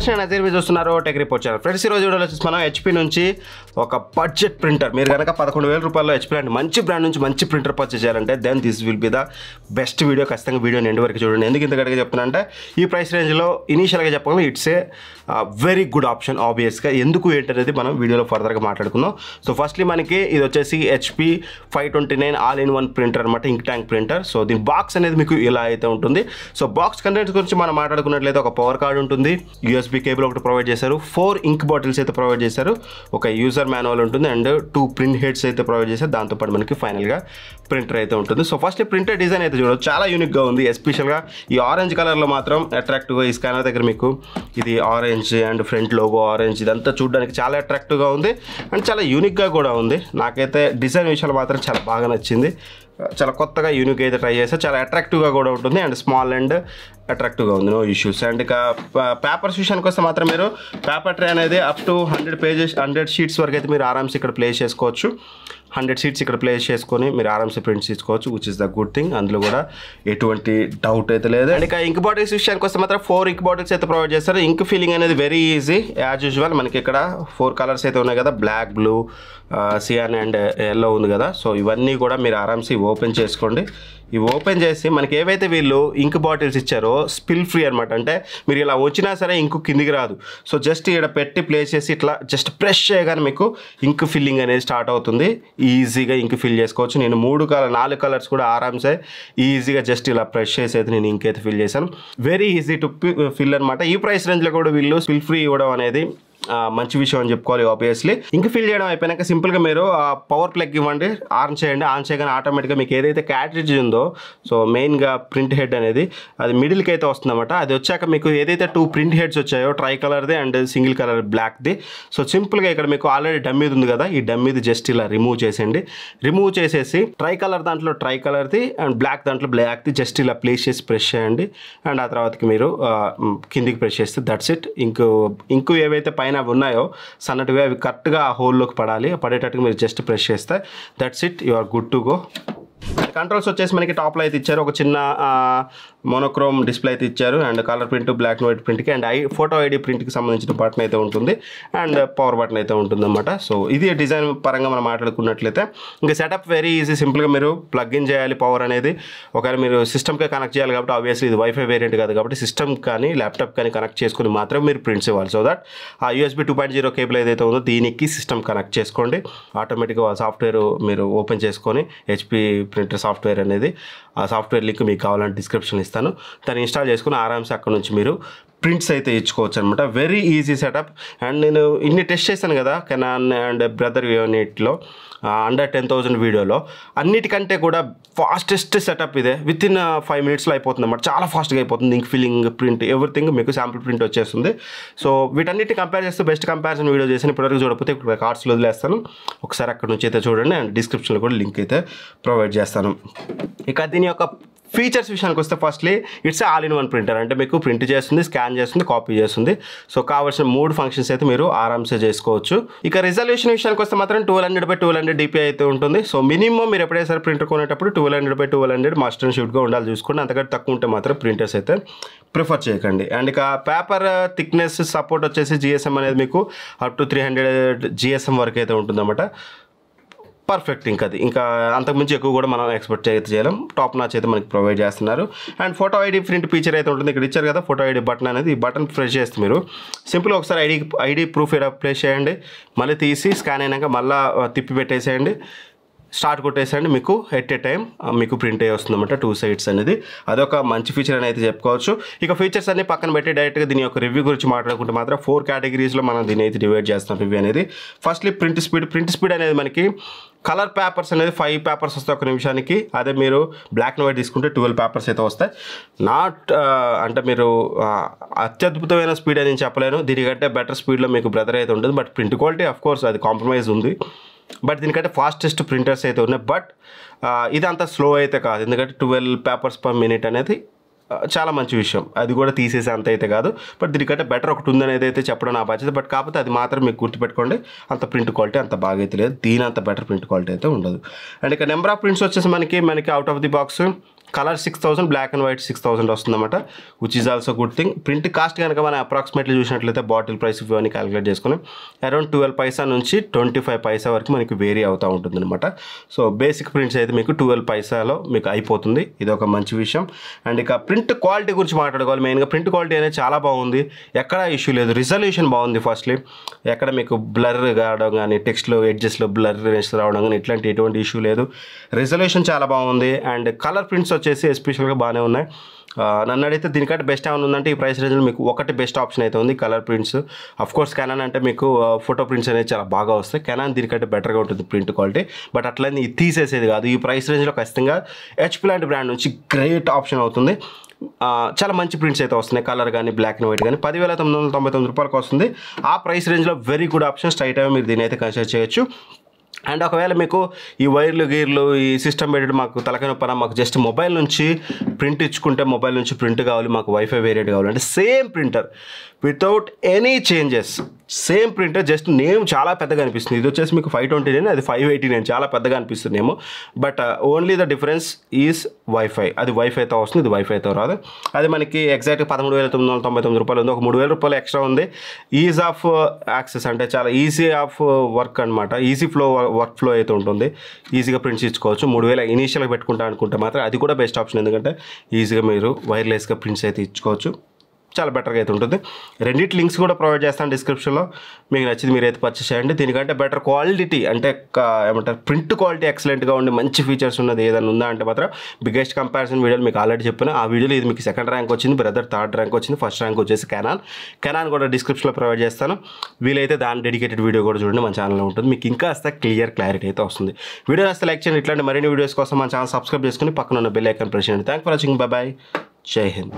Friends నేను అదే మీరు చూస్తున్నారు టెక్ రిపోర్ట్ ఛానల్. ఫ్రెండ్స్ ఈరోజు వీడియోలో వచ్చేసి మనం హెచ్పీ నుంచి ఒక బడ్జెట్ ప్రింటర్, మీరు కనుక 11,000 రూపాయల్లో హెచ్పీ లాంటి మంచి బ్రాండ్ నుంచి మంచి ప్రింటర్ పర్చేస్ చేయాలంటే then this will be the best video. ఖచ్చితంగా వీడియోని ఎండ్ వరకు చూడండి. ఎందుకు ఇంత గట్టిగా చెప్తున్నానంటే ఈ ప్రైస్ రేంజ్లో ఇనీషియల్గా చెప్పగానే it's a very good option. ఆబ్వియస్గా ఎందుకు ఏంటనేది మనం వీడియోలో ఫర్దర్గా మాట్లాడుకుందాం. సో ఫస్ట్లీ మనకి ఇది వచ్చేసి హెచ్పీ 529 ఆల్-ఇన్-వన్ ప్రింటర్ అనమాట, ఇంక్ ట్యాంక్ ప్రింటర్. సో దీని బాక్స్ అనేది మీకు ఇలా అయితే ఉంటుంది. సో బాక్స్ కంటెంట్స్ గురించి మనం మాట్లాడుకున్నట్లయితే ఒక పవర్ కార్డ్ ఉంటుంది, యూఎస్బీ కేబుల్ ఒకటి ప్రొవైడ్ చేశారు, 4 ఇంక్ బాటిల్స్ అయితే ప్రొవైడ్ చేశారు, ఒక యూజర్ మాన్యువల్ ఉంటుంది అండ్ 2 ప్రింట్ హెడ్స్ అయితే ప్రొవైడ్ చేశారు. దాంతోపాటు మనకి ఫైనల్గా ప్రింటర్ అయితే ఉంటుంది. సో ఫస్ట్ ప్రింటర్ డిజైన్ అయితే చూడవచ్చు, చాలా యూనిక్గా ఉంది. ఎస్పెషల్గా ఈ ఆరెంజ్ కలర్లో మాత్రం అట్రాక్టివ్గా, ఈ స్కానర్ దగ్గర మీకు ఇది orange and front logo orange, ఇదంతా చూడడానికి చాలా అట్రాక్టివ్గా ఉంది అండ్ చాలా యూనిక్గా కూడా ఉంది. నాకైతే డిజైన్ విషయాలు మాత్రం చాలా బాగా నచ్చింది. చాలా కొత్తగా యూనిక్ అయితే ట్రై చేస్తే చాలా అట్రాక్టివ్గా కూడా ఉంటుంది అండ్ స్మాల్ అండ్ అట్రాక్టివ్గా ఉంది, నో ఇష్యూస్. అండ్ ఇక పేపర్స్ విషయానికి వస్తే మాత్రం మీరు పేపర్ ట్రే అనేది అప్ టు 100 పేజెస్ 100 షీట్స్ వరకు అయితే మీరు ఆరామ్స్ ఇక్కడ ప్లేస్ చేసుకోవచ్చు. 100 షీట్స్ ఇక్కడ ప్లేస్ చేసుకొని మీరు ఆరామ్స్ ప్రింట్స్ తీసుకోవచ్చు, which is the good thing. అందులో కూడా ఎటువంటి డౌట్ అయితే లేదు. అండ్ ఇక ఇంక్ బాటిల్స్ విషయానికి వస్తే మాత్రం 4 ఇంక్ బాటిల్స్ అయితే ప్రొవైడ్ చేస్తారు. ఇంక్ ఫీలింగ్ అనేది వెరీ ఈజీ యాజ్ యూజువల్. మనకి ఇక్కడ 4 కలర్స్ అయితే ఉన్నాయి కదా, black, blue, cyan and yellow ఉంది కదా. సో ఇవన్నీ కూడా మీరు ఆరామ్స్ ఓపెన్ చేసుకోండి. ఇవి ఓపెన్ చేసి మనకి ఏవైతే వీళ్ళు ఇంక్ బాటిల్స్ ఇచ్చారో స్పిల్ ఫ్రీ అనమాట. అంటే మీరు ఇలా వచ్చినా సరే ఇంకు కిందికి రాదు. సో జస్ట్ ఇక్కడ పెట్టి ప్లేస్ చేసి ఇట్లా జస్ట్ ప్రెస్ చేయగానే మీకు ఇంక్ ఫిల్లింగ్ అనేది స్టార్ట్ అవుతుంది. ఈజీగా ఇంక్ ఫిల్ చేసుకోవచ్చు. నేను 4 కలర్స్ కూడా ఆరామ్సే ఈజీగా జస్ట్ ఇలా ప్రెస్ చేసి అయితే నేను ఇంక్ అయితే ఫిల్ చేశాను. వెరీ ఈజీ టు ఫిల్ అనమాట. ఈ ప్రైస్ రేంజ్లో కూడా వీళ్ళు స్పిల్ ఫ్రీ ఇవ్వడం అనేది మంచి విషయం అని చెప్పుకోవాలి. ఆబ్వియస్లీ ఇంక ఫిల్ చేయడం అయిపోయాక సింపుల్గా మీరు పవర్ ప్లగ్ ఇవ్వండి, ఆన్ చేయండి. ఆన్ చేయగానే ఆటోమేటిక్గా మీకు ఏదైతే క్యాట్రిడ్జ్ ఉందో, సో మెయిన్గా ప్రింట్ హెడ్ అనేది అది మిడిల్కి అయితే వస్తుందన్నమాట. అది వచ్చాక మీకు ఏదైతే 2 ప్రింట్ హెడ్స్ వచ్చాయో, ట్రై కలర్ది అండ్ సింగిల్ కలర్ బ్లాక్ది. సో సింపుల్గా ఇక్కడ మీకు ఆల్రెడీ డమ్మీది ఉంది కదా, ఈ డమ్మీది జస్ట్ ఇలా రిమూవ్ చేసేయండి. రిమూవ్ చేసేసి ట్రై కలర్ దాంట్లో ట్రై కలర్ది అండ్ బ్లాక్ దాంట్లో బ్లాక్ది జస్ట్ ఇలా ప్లేస్ చేసి ప్రెస్ చేయండి. అండ్ ఆ తర్వాతకి మీరు కిందికి ప్రెస్ చేస్తే దట్స్ ఇట్. ఇంకు ఏవైతే పైన ఉన్నాయో సన్నటివి అవి కరెక్ట్గా ఆ హోల్లోకి పడేటట్టుగా మీరు జస్ట్ ప్రెస్ చేస్తే that's it, you are good to go. Controls వచ్చేసి మనకి టాప్లో అయితే ఇచ్చారు, ఒక చిన్న మోనోక్రోమ్ డిస్ప్లే అయితే ఇచ్చారు and colour print, black and white ప్రింట్కి అండ్ ఫోటో ఐడి ప్రింట్కి సంబంధించిన బటన్ అయితే ఉంటుంది అండ్ పవర్ బటన్ అయితే ఉంటుంది అనమాట. సో ఇది డిజైన్ పరంగా మనం మాట్లాడుకున్నట్లయితే ఇంకా సెటప్ వెరీ ఈజీ. సింపుల్గా మీరు ప్లగ్ ఇన్ చేయాలి పవర్ అనేది. ఒకవేళ మీరు సిస్టమ్కే కనెక్ట్ చేయాలి కాబట్టి ఆబ్వియస్లీ ఇది వైఫై వేరియంట్ కాదు కాబట్టి సిస్టమ్ కానీ ల్యాప్టాప్ కానీ కనెక్ట్ చేసుకుని మాత్రం మీరు ప్రింట్స్ ఇవ్వాలి. సో దట్ ఆ USB 2.0 కేబుల్ ఏదైతే ఉందో దీనికి సిస్టమ్ కనెక్ట్ చేసుకోండి. ఆటోమేటిక్గా సాఫ్ట్వేర్ మీరు ఓపెన్ చేసుకొని హెచ్పీ ప్రింటర్ సాఫ్ట్వేర్ అనేది, ఆ సాఫ్ట్వేర్ లింక్ మీకు కావాలంటే డిస్క్రిప్షన్ ఇస్తాను, దాన్ని ఇన్స్టాల్ చేసుకుని ఆరామ్స్ అక్కడ నుంచి మీరు ప్రింట్స్ అయితే ఇచ్చుకోవచ్చు అనమాట. Very easy setup. అండ్ నేను ఇన్ని టెస్ట్ చేశాను కదా కెనాన్ అండ్ బ్రదర్ యూనిట్లో అండర్ 10,000 వీడియోలో, అన్నిటికంటే కూడా ఫాస్టెస్ట్ సెటప్ ఇదే. విత్ ఇన్ 5 మినిట్స్లో అయిపోతుంది అన్నమాట. చాలా ఫాస్ట్గా అయిపోతుంది. ఇంక్ ఫిల్లింగ్, ప్రింట్, ఎవ్రీథింగ్ మీకు శాంపుల్ ప్రింట్ వచ్చేస్తుంది. సో వీటన్నిటి కంపేర్ చేస్తే బెస్ట్ కంపారిజన్ వీడియో చేశాను. ఇప్పటివరకు చూడకపోతే ఇక్కడ కార్డ్స్లో వదిలేస్తాను, ఒకసారి అక్కడ నుంచి అయితే చూడండి అండ్ డిస్క్రిప్షన్లో కూడా లింక్ అయితే ప్రొవైడ్ చేస్తాను. ఇక దీని యొక్క ఫీచర్స్ విషయానికి వస్తే ఫస్ట్లీ ఇట్స్ ఆల్-ఇన్-వన్ ప్రింటర్. అంటే మీకు ప్రింట్ చేస్తుంది, స్కాన్ చేస్తుంది, కాపీ చేస్తుంది. సో కావాల్సిన 3 ఫంక్షన్స్ అయితే మీరు ఆరామ్సే చేసుకోవచ్చు. ఇక రిజల్యూషన్ విషయానికి వస్తే మాత్రం 1200x1200 DPI అయితే ఉంటుంది. సో మినిమం మీరు ఎప్పుడైనా సరే ప్రింటర్ కొనేటప్పుడు 1200x1200 మస్ట్ అండ్ షుడ్గా ఉండాలి చూసుకోండి. అంతకంటే తక్కువ ఉంటే మాత్రం ప్రింటర్స్ అయితే ప్రిఫర్ చేయకండి. అండ్ ఇక పేపర్ థిక్నెస్ సపోర్ట్ వచ్చేసి GSM అనేది మీకు అప్ టు 300 GSM వరకు అయితే ఉంటుందన్నమాట. పర్ఫెక్ట్. ఇంకా అంతకుమించి ఎక్కువ కూడా మనం ఎక్స్పెక్ట్ చేయలేం. టాప్ నాచ్ అయితే మనకి ప్రొవైడ్ చేస్తున్నారు. And photo ID print feature అయితే ఉంటుంది. ఇక్కడ ఇచ్చారు కదా ఫోటో ఐడి బటన్ అనేది, ఈ బటన్ ప్రెస్ చేస్తే మీరు సింపుల్ ఒకసారి ఐడి ప్రూఫ్ ఇక్కడ ప్లేస్ చేయండి, మళ్ళీ తీసి స్కాన్ అయినాక మళ్ళీ తిప్పి పెట్టేసేయండి, స్టార్ట్ కొట్టేసండి, మీకు ఎట్ ఏ టైం మీకు ప్రింట్ అయ్యి వస్తుంది అనమాట 2 సైడ్స్ అనేది. అదొక మంచి ఫీచర్ అని అయితే చెప్పుకోవచ్చు. ఇక ఫీచర్స్ అన్ని పక్కన పెట్టి డైరెక్ట్గా దీని యొక్క రివ్యూ గురించి మాట్లాడుకుంటే మాత్రం 4 కేటగిరీస్లో మనం దీని అయితే డివైడ్ చేస్తాం రివ్యూ అనేది. ఫస్ట్లీ ప్రింట్ స్పీడ్ అనేది మనకి కలర్ పేపర్స్ అనేది 5 పేపర్స్ వస్తాయి ఒక నిమిషానికి. అదే మీరు బ్లాక్ అండ్ వైట్ తీసుకుంటే 12 పేపర్స్ అయితే వస్తాయి. అంటే మీరు అత్యద్భుతమైన స్పీడ్ అని నేను చెప్పలేను, దీనికంటే బెటర్ స్పీడ్లో మీకు బ్రదర్ అయితే ఉంటుంది. But print quality of course అది కాంప్రమైజ్ ఉంది. బట్ దీనికంటే ఫాస్టెస్ట్ ప్రింటర్స్ అయితే ఉన్నాయి. బట్ ఇది అంత స్లో అయితే కాదు, ఎందుకంటే 12 పేపర్స్ పర్ మినిట్ అనేది చాలా మంచి విషయం. అది కూడా తీసేసే అంత అయితే కాదు. బట్ దీనికంటే బెటర్ ఒకటి ఉందనేది అయితే చెప్పడం నా బాధ్యత. బట్ కాకపోతే అది మాత్రం మీకు గుర్తుపెట్టుకోండి, అంత ప్రింట్ క్వాలిటీ అంత బాగా అయితే లేదు, దీని అంత బెటర్ ప్రింట్ క్వాలిటీ అయితే ఉండదు. అండ్ ఇక నెంబర్ ఆఫ్ ప్రింట్స్ వచ్చేసి మనకి out of the box colour 6000, black and white 6000 వస్తుందన్నమాట, which is also good thing. Print cost కనుక మనం అప్రాక్సిమేట్లీ చూసినట్లయితే బాటిల్ ప్రైస్ ఇవన్నీ క్యాలిక్యులేట్ చేసుకుని అరౌండ్ 12 పైసా నుంచి 25 పైసా వరకు మనకి వేరీ అవుతూ ఉంటుంది అనమాట. సో బేసిక్ ప్రింట్స్ అయితే మీకు 12 పైసాలో మీకు అయిపోతుంది, ఇది ఒక మంచి విషయం. అండ్ ఇక ప్రింట్ క్వాలిటీ గురించి మాట్లాడుకోవాలి. మెయిన్గా ప్రింట్ క్వాలిటీ అనేది చాలా బాగుంది, ఎక్కడ ఇష్యూ లేదు. రిజల్యూషన్ బాగుంది. ఫస్ట్లీ ఎక్కడ మీకు బ్లర్ కావడం కానీ, టెక్స్ట్లో ఎడ్జెస్లో బ్లర్నెస్ రావడం కానీ ఇట్లాంటి ఎటువంటి ఇష్యూ లేదు. రిజల్యూషన్ చాలా బాగుంది. అండ్ కలర్ ప్రింట్స్ వచ్చేసి ఎస్పెషల్గా బాగానే ఉన్నాయి. నన్ను అడిగితే దీనికంటే బెస్ట్ ఏమైనా ఉందంటే ఈ ప్రైస్ రేంజ్లో మీకు ఒకటి బెస్ట్ ఆప్షన్ అయితే ఉంది, కలర్ ప్రింట్స్. అఫ్కోర్స్ కెనాన్ అంటే మీకు ఫోటో ప్రింట్స్ అనేది చాలా బాగా వస్తాయి, కెనాన్ దీనికంటే బెటర్గా ఉంటుంది ప్రింట్ క్వాలిటీ. బట్ అట్లనే ఇది తీసేసేది కాదు, ఈ ప్రైస్ రేంజ్లో ఖచ్చితంగా హెచ్పి లాంటి బ్రాండ్ నుంచి గ్రేట్ ఆప్షన్ అవుతుంది. చాలా మంచి ప్రింట్స్ అయితే వస్తున్నాయి, కలర్ కానీ బ్లాక్ అండ్ వైట్ కానీ. 10,999 రూపాయలకు వస్తుంది. ఆ ప్రైస్ రేంజ్లో వెరీ గుడ్ ఆప్షన్. స్ట్రైట్ అవే మీరు దీని అయితే కన్సిడర్ చేయొచ్చు. అండ్ ఒకవేళ మీకు ఈ వైర్లు గీర్లు ఈ సిస్టమ్ పెట్టి మాకు తలకాయ నొప్పన, మాకు జస్ట్ మొబైల్ నుంచి ప్రింట్ ఇచ్చుకుంటే మొబైల్ నుంచి ప్రింట్ కావాలి, మాకు వైఫై వేరియంట్ కావాలంటే same printer without any changes, same printer, just name చాలా పెద్దగా అనిపిస్తుంది. ఇది వచ్చేసి మీకు 529, అది 589, చాలా పెద్దగా అనిపిస్తుంది నేమో. But only the difference is wifi. అది వైఫైతో వస్తుంది, ఇది వైఫైతో రాదు. అది మనకి ఎగ్జాక్ట్గా 13,999 రూపాయలు ఉంది. ఒక 3,000 రూపాయలు ఎక్స్ట్రా ఉంది. ఈజ్ ఆఫ్ యాక్సెస్ అంటే చాలా ఈజీ ఆఫ్ వర్క్ అనమాట, ఈజీ వర్క్ ఫ్లో అయితే ఉంటుంది. ఈజీగా ప్రింట్స్ ఇచ్చుకోవచ్చు. 3,000 ఇనీషియల్గా పెట్టుకుంటా అనుకుంటే మాత్రం అది కూడా బెస్ట్ ఆప్షన్, ఎందుకంటే ఈజీగా మీరు వైర్లెస్గా ప్రింట్స్ అయితే ఇచ్చుకోవచ్చు. చాలా బెటర్గా అయితే ఉంటుంది. రెండింటి లింక్స్ కూడా ప్రొవైడ్ చేస్తాను డిస్క్రిప్షన్లో, మీకు నచ్చింది మీరైతే పర్చేస్ చేయండి. దీనికంటే బెటర్ క్వాలిటీ అంటే ఏమంటారు ప్రింట్ క్వాలిటీ ఎక్సలెంట్గా ఉండి మంచి ఫీచర్స్ ఉన్నది ఏదైనా ఉందా అంటే మాత్రం బిగ్గెస్ట్ కంపారిజన్ వీడియోలు మీకు ఆల్రెడీ చెప్పిన. ఆ వీడియోలో ఇది మీకు సెకండ్ ర్యాంక్ వచ్చింది, బ్రదర్ థర్డ్ ర్యాంక్ వచ్చింది, ఫస్ట్ ర్యాంక్ వచ్చేసి కెనాన్ కూడా డిస్క్రిప్షన్లో ప్రొవైడ్ చేస్తాను. వీలైతే దాని డెడికేటెడ్ వీడియో కూడా చూడండి, మన ఛానల్లో ఉంటుంది. మీకు ఇంకా క్లారిటీ అయితే వస్తుంది. వీడియో వస్తే లైక్ చేయండి. ఇట్లాంటి మరిన్ని వీడియోస్ కోసం మన ఛానల్ సబ్స్క్రైబ్ చేసుకుని పక్కన ఉన్న బెల్ ఐకాన్ ప్రెస్ చేయండి. Thank for watching. బాయ్, జై హింద్.